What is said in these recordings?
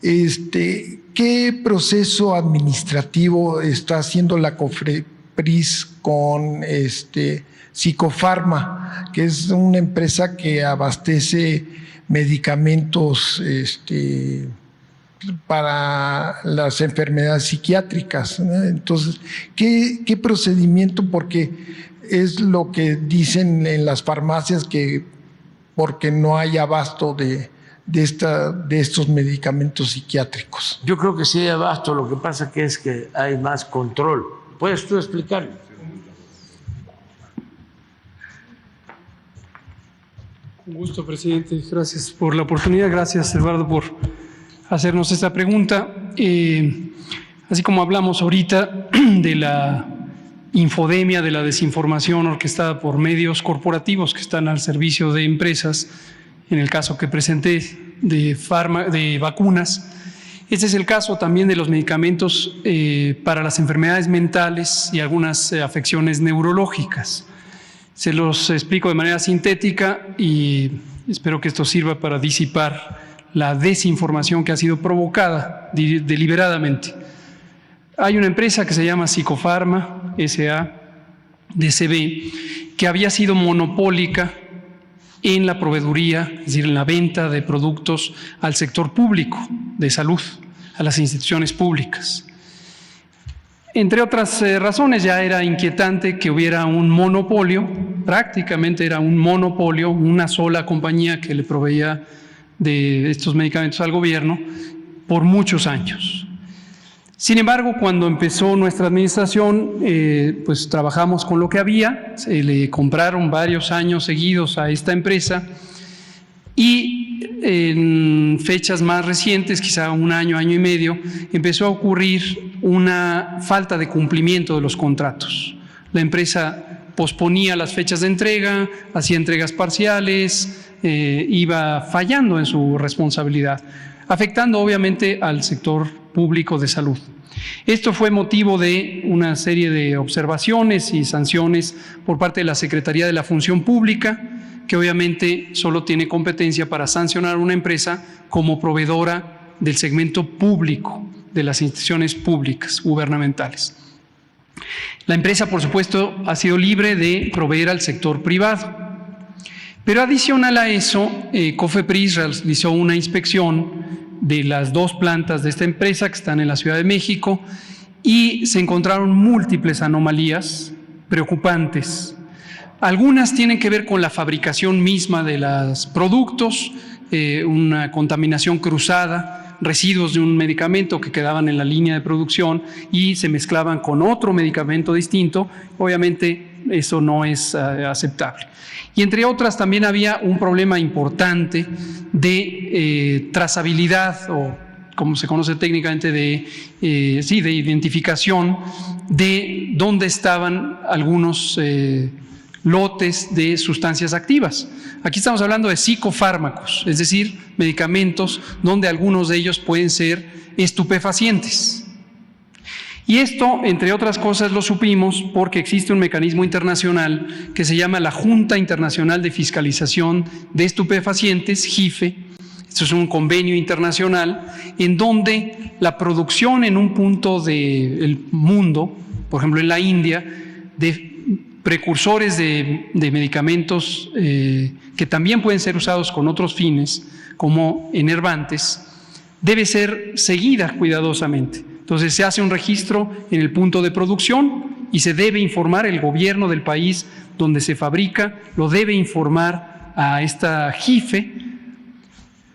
¿Qué proceso administrativo está haciendo la COFEPRIS con Psicofarma, que es una empresa que abastece medicamentos para las enfermedades psiquiátricas, ¿no? Entonces, ¿qué procedimiento? Porque es lo que dicen en las farmacias, que porque no hay abasto de estos medicamentos psiquiátricos. Yo creo que sí hay abasto, lo que pasa es que hay más control. ¿Puedes tú explicarlo? Con gusto, presidente. Gracias por la oportunidad. Gracias, Eduardo, por hacernos esta pregunta. Así como hablamos ahorita de la infodemia, de la desinformación orquestada por medios corporativos que están al servicio de empresas, en el caso que presenté de vacunas, este es el caso también de los medicamentos para las enfermedades mentales y algunas afecciones neurológicas. Se los explico de manera sintética y espero que esto sirva para disipar la desinformación que ha sido provocada deliberadamente. Hay una empresa que se llama Psicofarma S.A.D.C.B., que había sido monopólica en la proveeduría, es decir, en la venta de productos al sector público de salud, a las instituciones públicas. Entre otras razones, ya era inquietante que hubiera un monopolio, prácticamente era un monopolio, una sola compañía que le proveía de estos medicamentos al gobierno por muchos años. Sin embargo, cuando empezó nuestra administración, pues trabajamos con lo que había, se le compraron varios años seguidos a esta empresa y en fechas más recientes, quizá un año, año y medio, empezó a ocurrir una falta de cumplimiento de los contratos. La empresa posponía las fechas de entrega, hacía entregas parciales, iba fallando en su responsabilidad, afectando obviamente al sector público de salud. Esto fue motivo de una serie de observaciones y sanciones por parte de la Secretaría de la Función Pública, que obviamente solo tiene competencia para sancionar a una empresa como proveedora del segmento público, de las instituciones públicas gubernamentales. La empresa, por supuesto, ha sido libre de proveer al sector privado. Pero adicional a eso, COFEPRIS realizó una inspección de las dos plantas de esta empresa que están en la Ciudad de México y se encontraron múltiples anomalías preocupantes. Algunas tienen que ver con la fabricación misma de los productos, una contaminación cruzada, residuos de un medicamento que quedaban en la línea de producción y se mezclaban con otro medicamento distinto. Obviamente eso no es aceptable. Y entre otras también había un problema importante de trazabilidad, o como se conoce técnicamente, de identificación de dónde estaban algunos lotes de sustancias activas. Aquí estamos hablando de psicofármacos, es decir, medicamentos donde algunos de ellos pueden ser estupefacientes. Y esto, entre otras cosas, lo supimos porque existe un mecanismo internacional que se llama la Junta Internacional de Fiscalización de Estupefacientes, JIFE. Esto es un convenio internacional en donde la producción en un punto del mundo, por ejemplo en la India, de precursores de medicamentos que también pueden ser usados con otros fines, como enervantes, debe ser seguida cuidadosamente. Entonces se hace un registro en el punto de producción y se debe informar, el gobierno del país donde se fabrica lo debe informar a esta JIFE,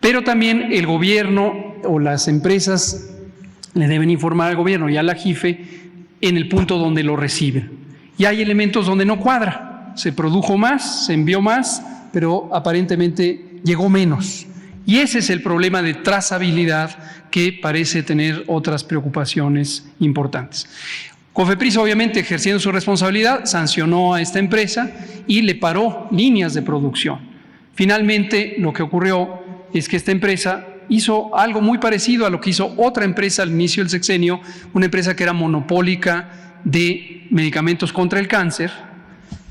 pero también el gobierno o las empresas le deben informar al gobierno y a la JIFE en el punto donde lo reciben. Y hay elementos donde no cuadra, se produjo más, se envió más, pero aparentemente llegó menos. Y ese es el problema de trazabilidad que parece tener otras preocupaciones importantes. COFEPRIS, obviamente, ejerciendo su responsabilidad, sancionó a esta empresa y le paró líneas de producción. Finalmente, lo que ocurrió es que esta empresa hizo algo muy parecido a lo que hizo otra empresa al inicio del sexenio, una empresa que era monopólica de medicamentos contra el cáncer,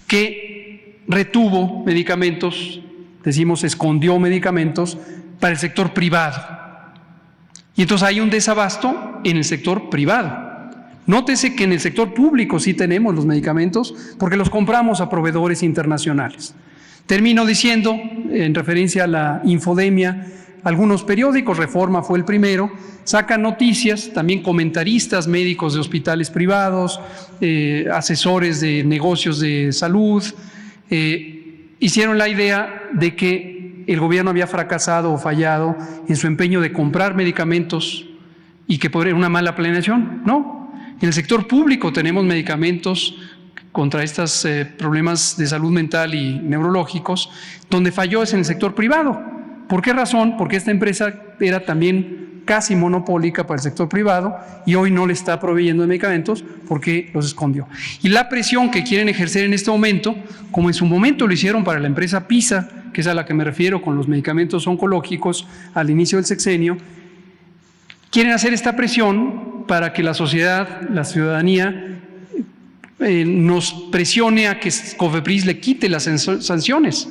que retuvo medicamentos, decimos escondió medicamentos para el sector privado. Y entonces hay un desabasto en el sector privado. Nótese que en el sector público sí tenemos los medicamentos porque los compramos a proveedores internacionales. Termino diciendo, en referencia a la infodemia, algunos periódicos, Reforma fue el primero, sacan noticias, también comentaristas médicos de hospitales privados, asesores de negocios de salud, hicieron la idea de que el gobierno había fracasado o fallado en su empeño de comprar medicamentos y que podría ser una mala planeación. No. En el sector público tenemos medicamentos contra estos problemas de salud mental y neurológicos, donde falló es en el sector privado. ¿Por qué razón? Porque esta empresa era también casi monopólica para el sector privado y hoy no le está proveyendo de medicamentos porque los escondió. Y la presión que quieren ejercer en este momento, como en su momento lo hicieron para la empresa PISA, que es a la que me refiero con los medicamentos oncológicos al inicio del sexenio, quieren hacer esta presión para que la sociedad, la ciudadanía, nos presione a que COFEPRIS le quite las sanciones.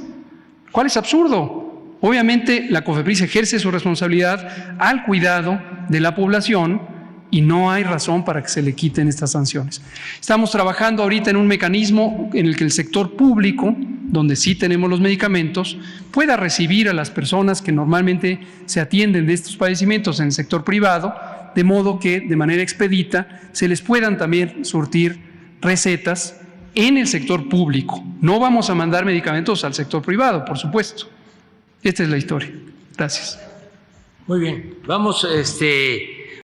¿Cuál es absurdo? Obviamente la COFEPRIS ejerce su responsabilidad al cuidado de la población y no hay razón para que se le quiten estas sanciones. Estamos trabajando ahorita en un mecanismo en el que el sector público, donde sí tenemos los medicamentos, pueda recibir a las personas que normalmente se atienden de estos padecimientos en el sector privado, de modo que de manera expedita se les puedan también surtir recetas en el sector público. No vamos a mandar medicamentos al sector privado, por supuesto. Esta es la historia. Gracias. Muy bien. Vamos